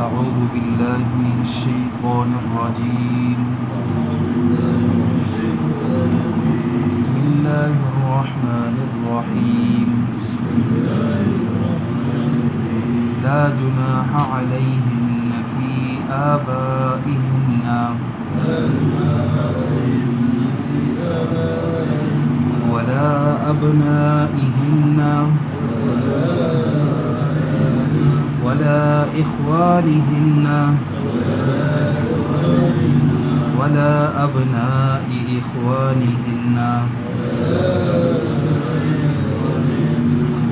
أعوذ بالله من الشيطان الرجيم. بسم الله الرحمن الرحيم. لا جناح عليهن في آبائهن ولا أبنائهن ولا إخوانهن ولا أبناء إخوانهن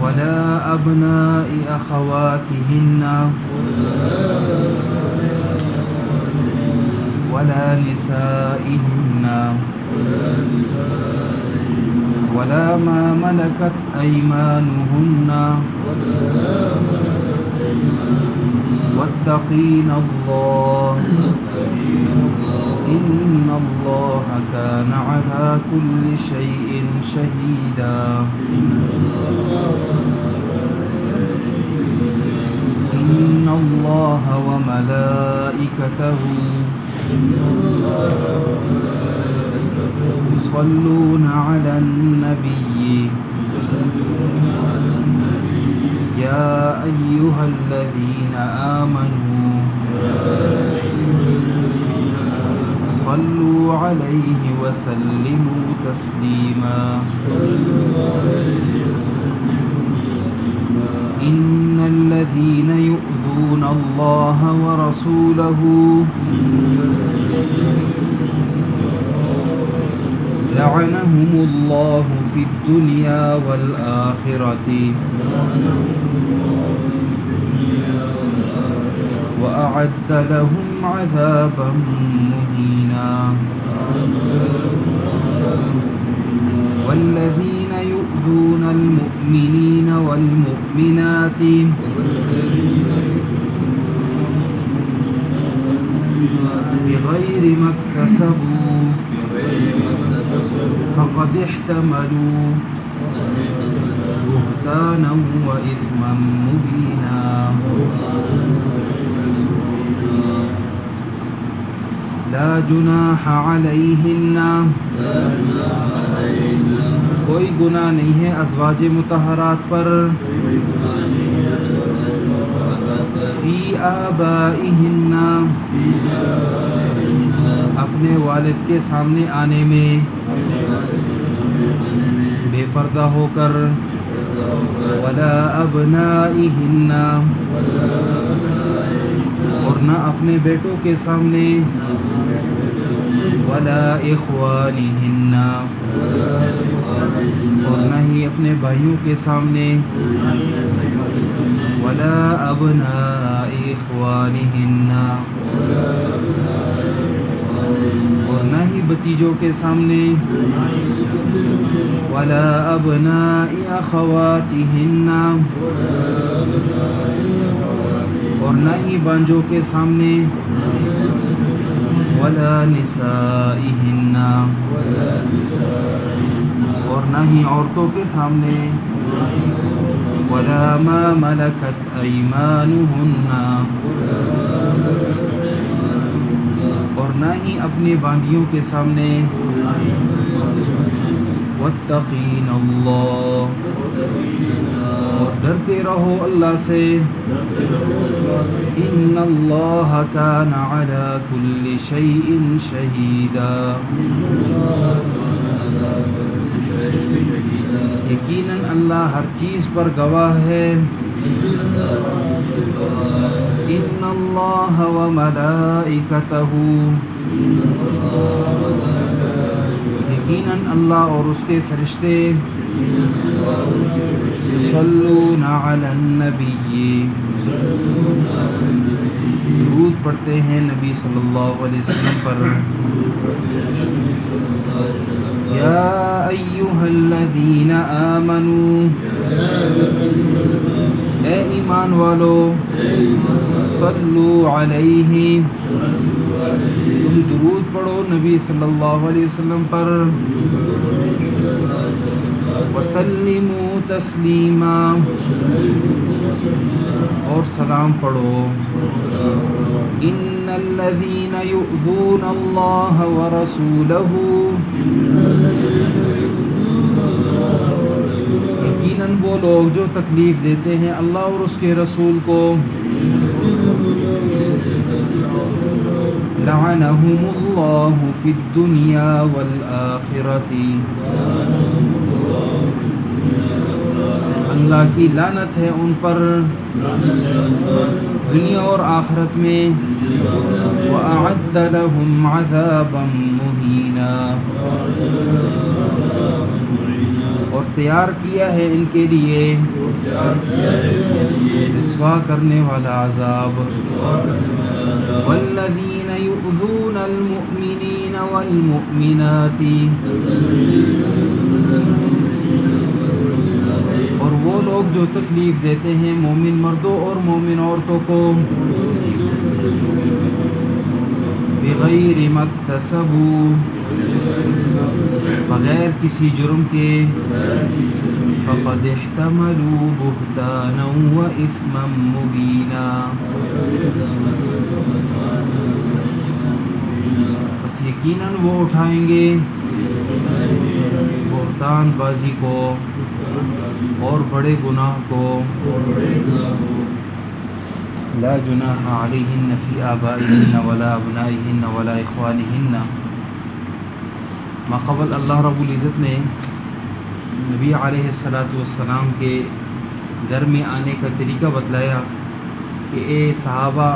ولا أبناء أخواتهن ولا نسائهن ولا ما ملكت أيمانهن واتقين الله إن الله كان على كل شيء شهيدا. إن الله وملائكته يصلون على النبي يا أيها الذين آمنوا صلوا عليه وسلموا تسليما. إن الذين يؤذون الله ورسوله لعنهم الله في الدنيا والآخرة وأعد لهم عذابا مهينا. والذين يؤذون المؤمنين والمؤمنات بغير ما اكتسبوا فقد احتملوا بهتانا وإثما مبينا. لا جناح عليهن کوئی گناہ نہیں ہے ازواج مطہرات پر فی آبائہن اپنے والد کے سامنے آنے میں بے پردہ ہو کر ولا ابنائہن اور نہ اپنے بیٹوں کے سامنے ولا اخوانہن اور نہ ہی اپنے بھائیوں کے سامنے ولا ابناء اخوانہن اور نہ ہی بھتیجوں کے سامنے ولا ابناء اخواتہن اور نہ ہی بانجوں کے سامنے ولا نسائہن اور نہ ہی عورتوں کے سامنے ولا ما ملکت ایمانہن اور نہ ہی اپنے باندیوں کے سامنے واتقین اللہ اور ڈرتے رہو اللہ سے ان اللہ کان علی کل شیء شہیدا یقیناً اللہ ہر چیز پر گواہ ہے. ان اللہ وملائکتہ یقیناً اللہ اور اس کے فرشتے یصلون علی النبی درود پڑھتے ہیں نبی صلی اللہ علیہ وسلم پر. یا ایہا الذین آمنوا اے ایمان والو صلو علیہ تم درود پڑھو نبی صلی اللہ علیہ وسلم پر وسلموا تسلیما اور سلام پڑھو. ان الذين يؤذون الله ورسوله یقیناً وہ لوگ جو تکلیف دیتے ہیں اللہ اور اس کے رسول کو لعنهم الله في الدنيا والآخرة اللہ کی لعنت ہے ان پر دنیا اور آخرت میں وَأَعَدَّ لَهُمْ عَذَابًا مُهِينًا اور تیار کیا ہے ان کے لیے رسوا کرنے والا عذاب وَالَّذِينَ يُؤْذُونَ الْمُؤْمِنِينَ وَالْمُؤْمِنَاتِ اور وہ لوگ جو تکلیف دیتے ہیں مومن مردوں اور مومن عورتوں کو بغیر ما اکتسبوا بغیر کسی جرم کے فقد احتملوا بہتانا واثما مبینا بس یقیناً وہ اٹھائیں گے بہتان بازی کو اور بڑے گناہ کو لا جناح علیہن فی آبائہن ولا ابنائہن ولا اخوانہن ماقبل اللہ رب العزت نے نبی علیہ السلام کے گھر میں آنے کا طریقہ بتلایا کہ اے صحابہ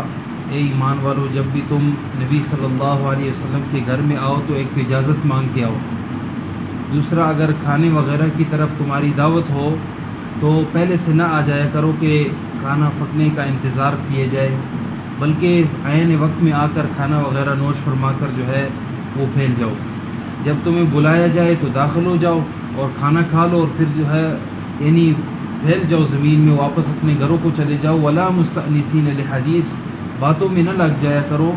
اے ایمان والو جب بھی تم نبی صلی اللہ علیہ وسلم کے گھر میں آؤ تو ایک تو اجازت مانگ کے آؤ، دوسرا اگر کھانے وغیرہ کی طرف تمہاری دعوت ہو تو پہلے سے نہ آ جایا کرو کہ کھانا پکنے کا انتظار کیے جائے، بلکہ عین وقت میں آ کر کھانا وغیرہ نوش فرما کر جو ہے وہ پھیل جاؤ، جب تمہیں بلایا جائے تو داخل ہو جاؤ اور کھانا کھا لو اور پھر جو ہے یعنی پھیل جاؤ زمین میں، واپس اپنے گھروں کو چلے جاؤ ولا مستأنسین لحدیث باتوں میں نہ لگ جایا کرو،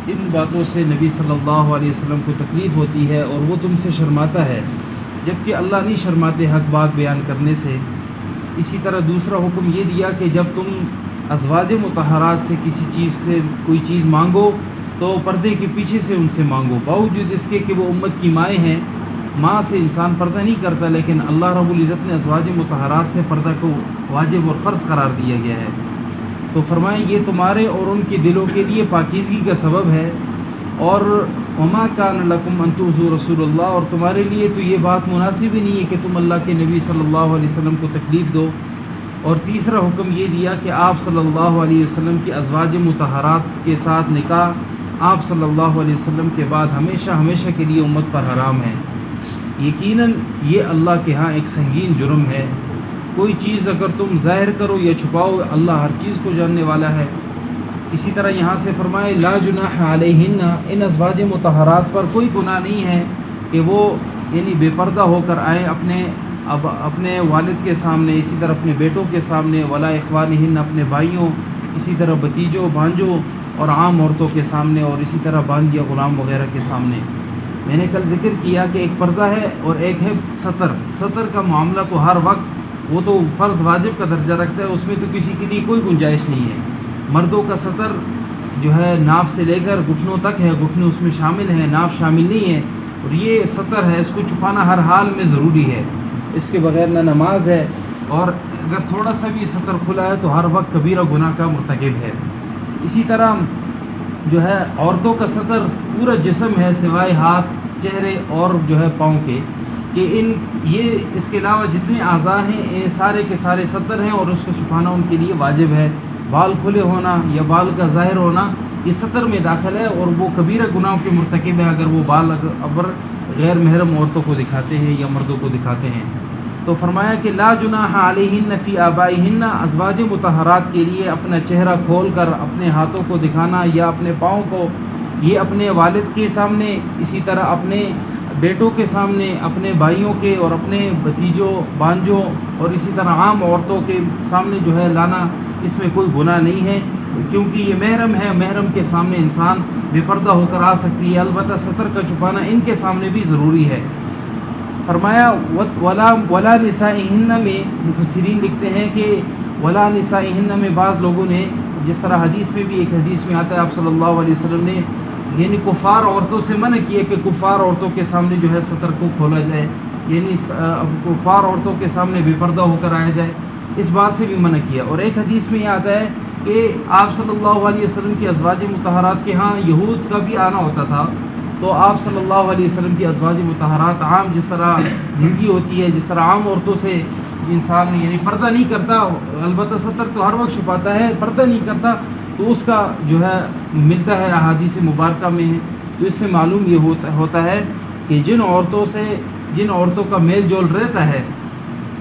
ان باتوں سے نبی صلی اللہ علیہ وسلم کو تکلیف ہوتی ہے اور وہ تم سے شرماتا ہے، جبکہ اللہ نہیں شرماتے حق بات بیان کرنے سے۔ اسی طرح دوسرا حکم یہ دیا کہ جب تم ازواج مطہرات سے کسی چیز سے کوئی چیز مانگو تو پردے کے پیچھے سے ان سے مانگو، باوجود اس کے کہ وہ امت کی مائیں ہیں، ماں سے انسان پردہ نہیں کرتا، لیکن اللہ رب العزت نے ازواج مطہرات سے پردہ کو واجب اور فرض قرار دیا گیا ہے، تو فرمائیں یہ تمہارے اور ان کے دلوں کے لیے پاکیزگی کا سبب ہے، اور وما کان لکم ان تؤذوا رسول اللہ اور تمہارے لیے تو یہ بات مناسب ہی نہیں ہے کہ تم اللہ کے نبی صلی اللہ علیہ وسلم کو تکلیف دو۔ اور تیسرا حکم یہ دیا کہ آپ صلی اللہ علیہ وسلم کی ازواج مطہرات کے ساتھ نکاح آپ صلی اللہ علیہ وسلم کے بعد ہمیشہ ہمیشہ کے لیے امت پر حرام ہے۔ یقیناً یہ اللہ کے ہاں ایک سنگین جرم ہے، کوئی چیز اگر تم ظاہر کرو یا چھپاؤ اللہ ہر چیز کو جاننے والا ہے۔ اسی طرح یہاں سے فرمائے لا جناح علیہن، ان ازواج مطہرات پر کوئی گناہ نہیں ہے کہ وہ یعنی بے پردہ ہو کر آئیں اپنے والد کے سامنے، اسی طرح اپنے بیٹوں کے سامنے، ولا اخوانہن اپنے بھائیوں، اسی طرح بتیجوں بھانجوں اور عام عورتوں کے سامنے، اور اسی طرح باندھ یا غلام وغیرہ کے سامنے۔ میں نے کل ذکر کیا کہ ایک پردہ ہے اور ایک ہے ستر کا معاملہ تو ہر وقت وہ تو فرض واجب کا درجہ رکھتا ہے، اس میں تو کسی کے لیے کوئی گنجائش نہیں ہے۔ مردوں کا ستر جو ہے ناف سے لے کر گھٹنوں تک ہے، گھٹنے اس میں شامل ہیں، ناف شامل نہیں ہے، اور یہ ستر ہے، اس کو چھپانا ہر حال میں ضروری ہے، اس کے بغیر نہ نماز ہے، اور اگر تھوڑا سا بھی ستر کھلا ہے تو ہر وقت کبیرہ گناہ کا مرتکب ہے۔ اسی طرح جو ہے عورتوں کا ستر پورا جسم ہے سوائے ہاتھ، چہرے اور جو ہے پاؤں کے، کہ یہ اس کے علاوہ جتنے اعضاء ہیں یہ سارے کے سارے ستر ہیں، اور اس کو چھپانا ان کے لیے واجب ہے۔ بال کھلے ہونا یا بال کا ظاہر ہونا یہ ستر میں داخل ہے، اور وہ کبیرہ گناہوں کے مرتکب ہے اگر وہ بال غیر محرم عورتوں کو دکھاتے ہیں یا مردوں کو دکھاتے ہیں۔ تو فرمایا کہ لا جناح علیہن فی آبائہن، ازواج مطہرات کے لیے اپنا چہرہ کھول کر اپنے ہاتھوں کو دکھانا یا اپنے پاؤں کو، یہ اپنے والد کے سامنے، اسی طرح اپنے بیٹوں کے سامنے، اپنے بھائیوں کے اور اپنے بھتیجوں بانجوں اور اسی طرح عام عورتوں کے سامنے جو ہے لانا، اس میں کوئی گناہ نہیں ہے، کیونکہ یہ محرم ہے، محرم کے سامنے انسان بے پردہ ہو کر آ سکتی ہے، البتہ ستر کا چھپانا ان کے سامنے بھی ضروری ہے۔ فرمایا ولا نسائہن میں مفسرین لکھتے ہیں کہ ولا نسائہن میں بعض لوگوں نے، جس طرح حدیث میں بھی ایک حدیث میں آتا ہے، آپ صلی اللہ علیہ وسلم نے یعنی کفار عورتوں سے منع کیا کہ کفار عورتوں کے سامنے جو ہے سطر کو کھولا جائے، یعنی کفار عورتوں کے سامنے بے پردہ ہو کر آیا جائے، اس بات سے بھی منع کیا۔ اور ایک حدیث میں یہ آتا ہے کہ آپ صلی اللہ علیہ وسلم کی ازواج مطہرات کے ہاں یہود کا بھی آنا ہوتا تھا، تو آپ صلی اللہ علیہ وسلم کی ازواج مطہرات عام جس طرح زندگی ہوتی ہے، جس طرح عام عورتوں سے انسان یعنی پردہ نہیں کرتا، البتہ سطر تو ہر وقت چھپاتا ہے، پردہ نہیں کرتا، تو اس کا جو ہے ملتا ہے احادیث مبارکہ میں ہے۔ تو اس سے معلوم یہ ہوتا ہے کہ جن عورتوں کا میل جول رہتا ہے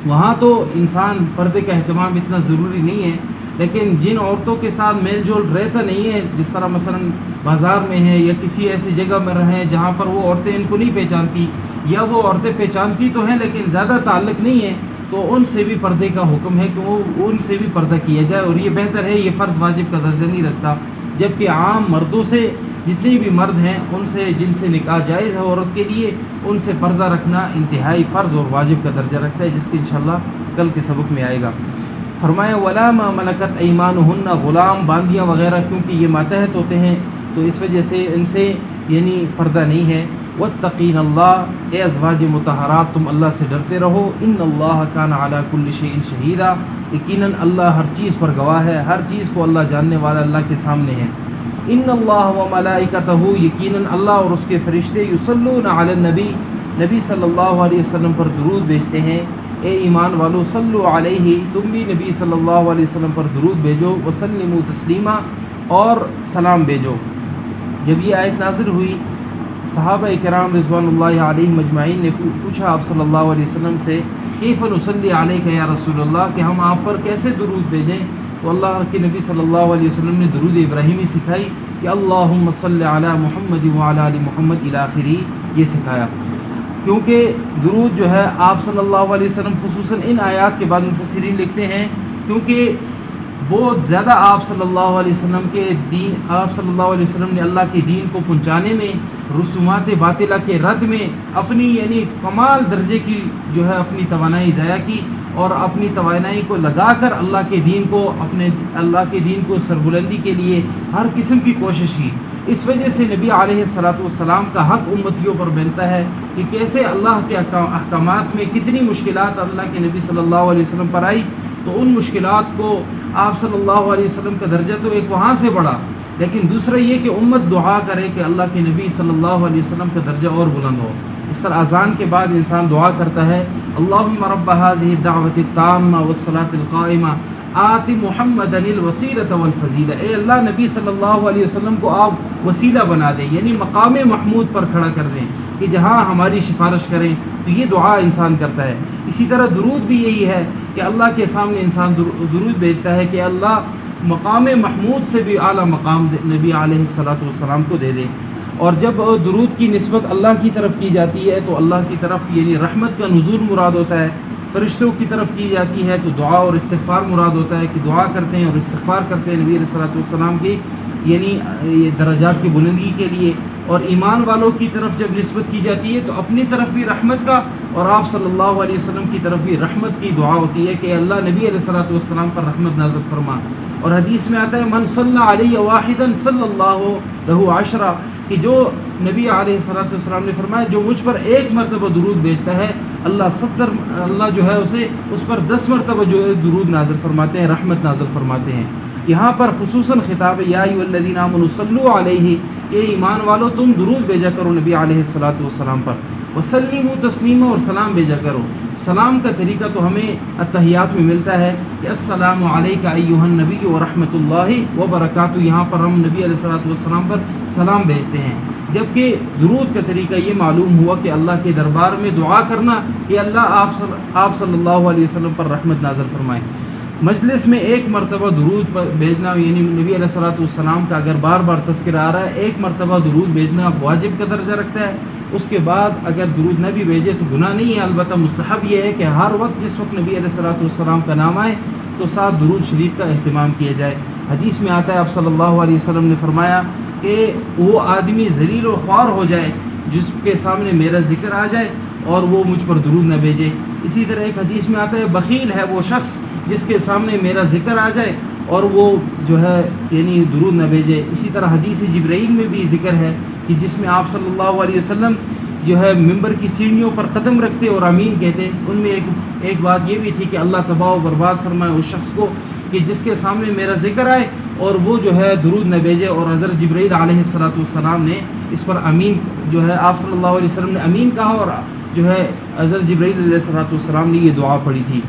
وہاں تو انسان پردے کا اہتمام اتنا ضروری نہیں ہے، لیکن جن عورتوں کے ساتھ میل جول رہتا نہیں ہے، جس طرح مثلا بازار میں ہے یا کسی ایسی جگہ میں رہیں جہاں پر وہ عورتیں ان کو نہیں پہچانتی، یا وہ عورتیں پہچانتی تو ہیں لیکن زیادہ تعلق نہیں ہے، تو ان سے بھی پردے کا حکم ہے کہ وہ ان سے بھی پردہ کیا جائے، اور یہ بہتر ہے، یہ فرض واجب کا درجہ نہیں رکھتا، جبکہ عام مردوں سے جتنے بھی مرد ہیں ان سے جن سے نکاح جائز ہے عورت کے لیے، ان سے پردہ رکھنا انتہائی فرض اور واجب کا درجہ رکھتا ہے، جس کی انشاءاللہ کل کے سبق میں آئے گا۔ فرمایا ولا ما ملکت ایمانہن، غلام باندیاں وغیرہ کیونکہ یہ ماتحت ہوتے ہیں تو اس وجہ سے ان سے یعنی پردہ نہیں ہے۔ واتقین اللہ، اے ازواج مطہرات تم اللہ سے ڈرتے رہو، ان اللہ کان علی کل شیء شہیدا، یقیناً اللہ ہر چیز پر گواہ ہے، ہر چیز کو اللہ جاننے والا اللہ کے سامنے ہے۔ ان اللہ و ملائکتہ، یقیناً اللہ اور اس کے فرشتے، یصلون علی النبی، نبی صلی اللہ علیہ وسلم پر درود بھیجتے ہیں۔ اے ایمان والو صلو علیہ، تم بھی نبی صلی اللہ علیہ وسلم پر درود بھیجو، وسلموا تسلیما، اور سلام بھیجو۔ جب یہ آیت نازل ہوئی، صحابہ کرام رضوان اللہ علیہم مجمعین نے پوچھا آپ صلی اللہ علیہ وسلم سے، کیف نصلی علیک یا رسول اللہ، کہ ہم آپ پر کیسے درود بھیجیں؟ تو اللہ کے نبی صلی اللہ علیہ وسلم نے درود ابراہیمی سکھائی کہ اللہم صلی علی محمد وعلی آل محمد الی آخری، یہ سکھایا، کیونکہ درود جو ہے آپ صلی اللہ علیہ وسلم خصوصاً ان آیات کے بعد مفسرین لکھتے ہیں کیونکہ بہت زیادہ آپ صلی اللہ علیہ وسلم کے دین، آپ صلی اللہ علیہ وسلم نے اللہ کے دین کو پہنچانے میں، رسومات باطلہ کے رد میں اپنی یعنی کمال درجے کی جو ہے اپنی توانائی ضائع کی، اور اپنی توانائی کو لگا کر اللہ کے دین کو سربلندی کے لیے ہر قسم کی کوشش کی۔ اس وجہ سے نبی علیہ الصلاۃ والسلام کا حق امتیوں پر بنتا ہے کہ کیسے اللہ کے احکامات میں کتنی مشکلات اللہ کے نبی صلی اللہ علیہ وسلم پر آئی، تو ان مشکلات کو آپ صلی اللہ علیہ وسلم کا درجہ تو ایک وہاں سے بڑھا، لیکن دوسرا یہ کہ امت دعا کرے کہ اللہ کے نبی صلی اللہ علیہ وسلم کا درجہ اور بلند ہو۔ اس طرح اذان کے بعد انسان دعا کرتا ہے، اللہم رب هذه الدعوة التامة والصلاة القائمة آت محمدا الوسیلۃ والفضیلہ، اے اللہ نبی صلی اللہ علیہ وسلم کو آپ وسیلہ بنا دیں، یعنی مقام محمود پر کھڑا کر دیں کہ جہاں ہماری سفارش کریں، تو یہ دعا انسان کرتا ہے۔ اسی طرح درود بھی یہی ہے کہ اللہ کے سامنے انسان درود بھیجتا ہے کہ اللہ مقام محمود سے بھی اعلیٰ مقام نبی علیہ الصلاۃ والسلام کو دے دے۔ اور جب درود کی نسبت اللہ کی طرف کی جاتی ہے تو اللہ کی طرف یعنی رحمت کا نزول مراد ہوتا ہے، فرشتوں کی طرف کی جاتی ہے تو دعا اور استغفار مراد ہوتا ہے کہ دعا کرتے ہیں اور استغفار کرتے ہیں نبی علیہ الصلاۃ والسلام کی یعنی یہ درجات کی بلندگی کے لیے۔ اور ایمان والوں کی طرف جب نسبت کی جاتی ہے تو اپنی طرف بھی رحمت کا اور آپ صلی اللہ علیہ وسلم کی طرف بھی رحمت کی دعا ہوتی ہے کہ اللہ نبی علیہ الصلاۃ والسلام پر رحمت نازل فرما۔ اور حدیث میں آتا ہے من صلی علیہ واحدا صلی اللہ لہ عشرہ، کہ جو نبی علیہ الصلاۃ والسلام نے فرمایا جو مجھ پر ایک مرتبہ درود بھیجتا ہے اللہ جو ہے اسے اس پر 10 مرتبہ جو ہے درود نازل فرماتے ہیں، رحمت نازل فرماتے ہیں۔ یہاں پر خصوصاً خطاب یا ایھا الذین آمنوا صلوا علیہ، کہ ایمان والو تم درود بھیجا کرو نبی علیہ الصلاۃ والسلام پر، وسلموا تسلیما، اور سلام بھیجا کرو۔ سلام کا طریقہ تو ہمیں اتحیات میں ملتا ہے کہ السلام علیک ایھا النبی ورحمۃ اللہ وبرکاتہ، یہاں پر ہم نبی علیہ الصلاۃ والسلام پر سلام بھیجتے ہیں، جبکہ درود کا طریقہ یہ معلوم ہوا کہ اللہ کے دربار میں دعا کرنا کہ اللہ آپ صلی اللہ علیہ وسلم پر رحمت نازل فرمائے۔ مجلس میں ایک مرتبہ درود بھیجنا یعنی نبی علیہ الصلاۃ والسلام کا اگر بار بار تذکرہ آ رہا ہے، ایک مرتبہ درود بھیجنا واجب کا درجہ رکھتا ہے۔ اس کے بعد اگر درود نہ بھی بھیجے تو گناہ نہیں ہے، البتہ مستحب یہ ہے کہ ہر وقت جس وقت نبی علیہ الصلاۃ والسلام کا نام آئے تو ساتھ درود شریف کا اہتمام کیا جائے۔ حدیث میں آتا ہے آپ صلی اللہ علیہ وسلم نے فرمایا کہ وہ آدمی ذلیل و خوار ہو جائے جس کے سامنے میرا ذکر آ جائے اور وہ مجھ پر درود نہ بھیجے۔ اسی طرح ایک حدیث میں آتا ہے بخیل ہے وہ شخص جس کے سامنے میرا ذکر آ جائے اور وہ جو ہے یعنی درود نہ بھیجے۔ اسی طرح حدیث جبرائیل میں بھی ذکر ہے کہ جس میں آپ صلی اللہ علیہ وسلم جو ہے ممبر کی سیڑھیوں پر قدم رکھتے اور آمین کہتے۔ ان میں ایک بات یہ بھی تھی کہ اللہ تباہ و برباد فرمائے اس شخص کو کہ جس کے سامنے میرا ذکر آئے اور وہ جو ہے درود نہ بھیجے۔ اور حضرت جبرائیل علیہ السلام نے اس پر امین جو ہے آپ صلی اللہ علیہ وسلم نے امین کہا اور جو ہے حضرت جبرائیل علیہ السلام نے یہ دعا پڑھی تھی۔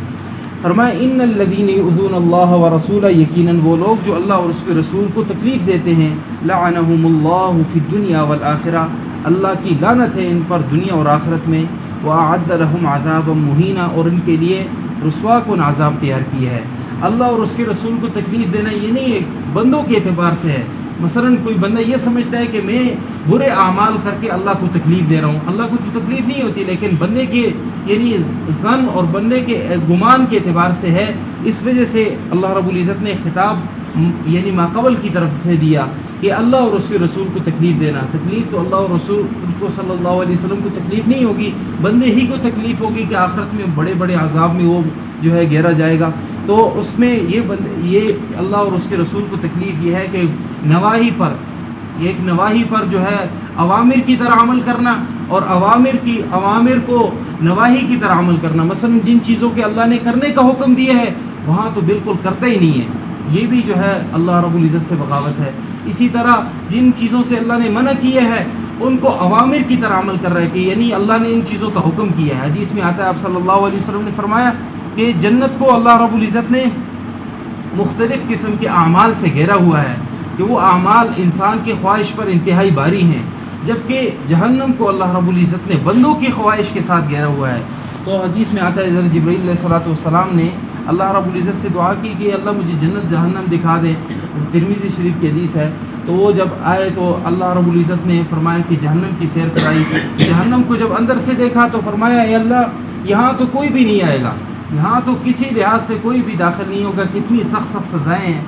فرمایا ان الذین یؤذون اللہ ورسولہ، یقیناً وہ لوگ جو اللہ اور اس کے رسول کو تکلیف دیتے ہیں، لعنہم اللہ فی الدنیا والآخرہ، اللہ کی لعنت ہے ان پر دنیا اور آخرت میں، وأعد لهم عذابا مہینا، اور ان کے لیے رسوا کن عذاب تیار کیا ہے۔ اللہ اور اس کے رسول کو تکلیف دینا یہ نہیں ہے بندوں کے اعتبار سے ہے۔ مثلاً کوئی بندہ یہ سمجھتا ہے کہ میں برے اعمال کر کے اللہ کو تکلیف دے رہا ہوں، اللہ کو تو تکلیف نہیں ہوتی، لیکن بندے کے یعنی ظن اور بندے کے گمان کے اعتبار سے ہے۔ اس وجہ سے اللہ رب العزت نے خطاب یعنی ماقبل کی طرف سے دیا کہ اللہ اور اس کے رسول کو تکلیف دینا۔ تکلیف تو اللہ اور رسول کو صلی اللہ علیہ وسلم کو تکلیف نہیں ہوگی، بندے ہی کو تکلیف ہوگی کہ آخرت میں بڑے بڑے عذاب میں وہ جو ہے گھیرا جائے گا۔ تو اس میں یہ اللہ اور اس کے رسول کو تکلیف یہ ہے کہ نواہی پر جو ہے اوامر کی طرح عمل کرنا اور اوامر کو نواہی کی طرح عمل کرنا۔ مثلا جن چیزوں کے اللہ نے کرنے کا حکم دیا ہے وہاں تو بالکل کرتا ہی نہیں ہے، یہ بھی جو ہے اللہ رب العزت سے بغاوت ہے۔ اسی طرح جن چیزوں سے اللہ نے منع کیا ہے ان کو اوامر کی طرح عمل کر رہا ہے کہ یعنی اللہ نے ان چیزوں کا حکم کیا ہے۔ حدیث میں آتا ہے آپ صلی اللہ علیہ وسلم نے فرمایا کہ جنت کو اللہ رب العزت نے مختلف قسم کے اعمال سے گھیرا ہوا ہے کہ وہ اعمال انسان کے خواہش پر انتہائی باری ہیں، جبکہ جہنم کو اللہ رب العزت نے بندوں کی خواہش کے ساتھ گھیرا ہوا ہے۔ تو حدیث میں آتا ہے حضرت جبرائیل علیہ السلام نے اللہ رب العزت سے دعا کی کہ اللہ مجھے جنت جہنم دکھا دے، ترمذی شریف کی حدیث ہے۔ تو وہ جب آئے تو اللہ رب العزت نے فرمایا کہ جہنم کی سیر کرائی۔ جہنم کو جب اندر سے دیکھا تو فرمایا اے اللہ یہاں تو کوئی بھی نہیں آئے گا، یہاں تو کسی لحاظ سے کوئی بھی داخل نہیں ہوگا، کتنی سخت سخت سزائیں ہیں۔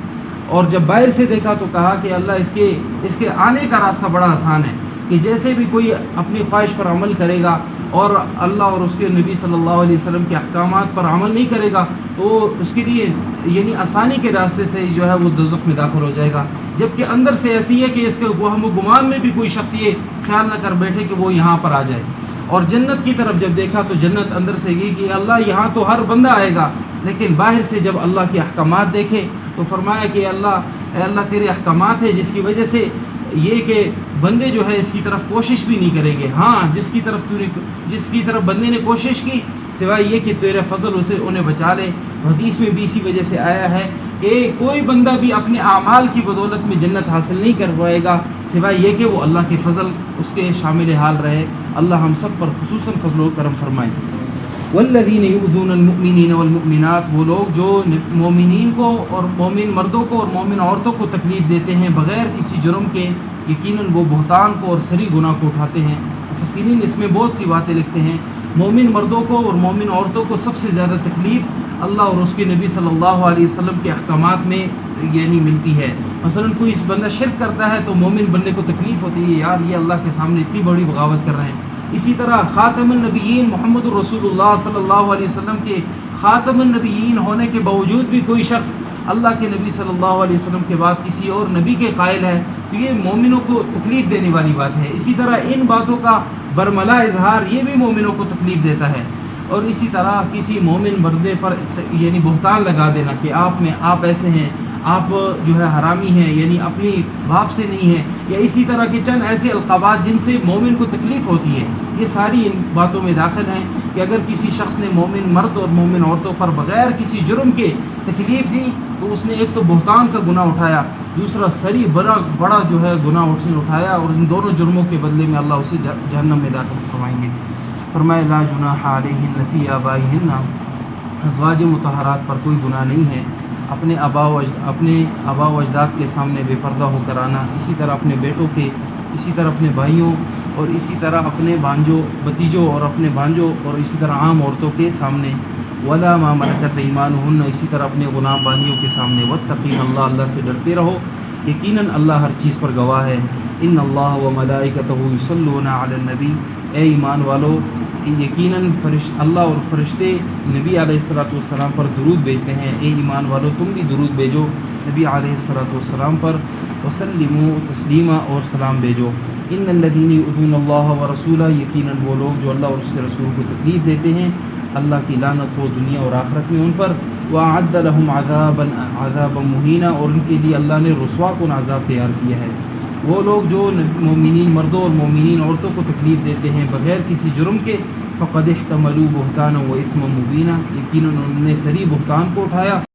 اور جب باہر سے دیکھا تو کہا کہ اللہ اس کے آنے کا راستہ بڑا آسان ہے کہ جیسے بھی کوئی اپنی خواہش پر عمل کرے گا اور اللہ اور اس کے نبی صلی اللہ علیہ وسلم کے احکامات پر عمل نہیں کرے گا تو اس کے لیے یعنی آسانی کے راستے سے جو ہے وہ دوزخ میں داخل ہو جائے گا، جبکہ اندر سے ایسی ہے کہ اس کے ہم گمان میں بھی کوئی شخص یہ خیال نہ کر بیٹھے کہ وہ یہاں پر آ جائے۔ اور جنت کی طرف جب دیکھا تو جنت اندر سے گئی کہ اللہ یہاں تو ہر بندہ آئے گا، لیکن باہر سے جب اللہ کے احکامات دیکھے تو فرمایا کہ اے اللہ تیرے احکامات ہیں جس کی وجہ سے یہ کہ بندے جو ہے اس کی طرف کوشش بھی نہیں کریں گے۔ ہاں جس کی طرف بندے نے کوشش کی سوائے یہ کہ تیرے فضل انہیں بچا لے۔ حدیث میں بھی اسی وجہ سے آیا ہے کہ کوئی بندہ بھی اپنے اعمال کی بدولت میں جنت حاصل نہیں کر پائے گا سوائے یہ کہ وہ اللہ کے فضل اس کے شامل حال رہے۔ اللہ ہم سب پر خصوصاً فضل و کرم فرمائے۔ والذین یؤذون المؤمنین والمؤمنات، وہ لوگ جو مومنین کو اور مومن مردوں کو اور مومن عورتوں کو تکلیف دیتے ہیں بغیر کسی جرم کے، یقیناً وہ بہتان کو اور سری گناہ کو اٹھاتے ہیں۔ مفسرین اس میں بہت سی باتیں لکھتے ہیں۔ مومن مردوں کو اور مومن عورتوں کو سب سے زیادہ تکلیف اللہ اور اس کے نبی صلی اللہ علیہ وسلم کے احکامات میں یعنی ملتی ہے۔ مثلا کوئی اس بندہ شرک کرتا ہے تو مومن بندے کو تکلیف ہوتی ہے یار یہ اللہ کے سامنے اتنی بڑی بغاوت کر رہے ہیں۔ اسی طرح خاتم النبیین محمد الرسول اللہ صلی اللہ علیہ وسلم کے خاتم النبیین ہونے کے باوجود بھی کوئی شخص اللہ کے نبی صلی اللہ علیہ وسلم کے بعد کسی اور نبی کے قائل ہے تو یہ مومنوں کو تکلیف دینے والی بات ہے۔ اسی طرح ان باتوں کا برملا اظہار یہ بھی مومنوں کو تکلیف دیتا ہے۔ اور اسی طرح کسی مومن مردے پر یعنی بہتان لگا دینا کہ آپ ایسے ہیں، آپ جو ہے حرامی ہیں، یعنی اپنی باپ سے نہیں ہیں، یا اسی طرح کے چند ایسے القابات جن سے مومن کو تکلیف ہوتی ہے، یہ ساری ان باتوں میں داخل ہیں کہ اگر کسی شخص نے مومن مرد اور مومن عورتوں پر بغیر کسی جرم کے تکلیف دی تو اس نے ایک تو بہتان کا گناہ اٹھایا، دوسرا سری بڑا جو ہے گناہ اس نے اٹھایا، اور ان دونوں جرموں کے بدلے میں اللہ اسے جہنم میں داخل فرمائیں گے۔ فرمائے لا جناح علیہن فی آبائہن، ازواج مطہرات پر کوئی گناہ نہیں ہے اپنے آبا و اجداد کے سامنے بے پردہ ہو کر آنا، اسی طرح اپنے بیٹوں کے، اسی طرح اپنے بھائیوں، اور اسی طرح اپنے بھتیجوں اور اپنے بھانجوں، اور اسی طرح عام عورتوں کے سامنے، ولا ما ملکت ایمانہن، اسی طرح اپنے غلام باندیوں کے سامنے، واتقین اللہ، اللہ سے ڈرتے رہو، یقیناً اللہ ہر چیز پر گواہ ہے۔ ان اللہ و ملائکتہ یصلون علی النبی، اے ایمان والو یقیناً اللہ اور فرشتے نبی علیہ الصلوۃ والسلام پر درود بھیجتے ہیں، اے ایمان والو تم بھی درود بھیجو نبی علیہ الصلوۃ والسلام پر، وسلموا تسلیما اور سلام بھیجو۔ ان الذین یؤذون اللہ ورسولہ، یقیناً وہ لوگ جو اللہ اور اس کے رسول کو تکلیف دیتے ہیں، اللہ کی لعنت ہو دنیا اور آخرت میں ان پر، وأعد لهم عذابا مہینہ، اور ان کے لیے اللہ نے رسوا کن عذاب تیار کیا ہے۔ وہ لوگ جو مومنین مردوں اور مومنین عورتوں کو تکلیف دیتے ہیں بغیر کسی جرم کے، فقد احتملوا بہتانا و اثما مبینا، یقیناً انہوں نے صریح بہتان کو اٹھایا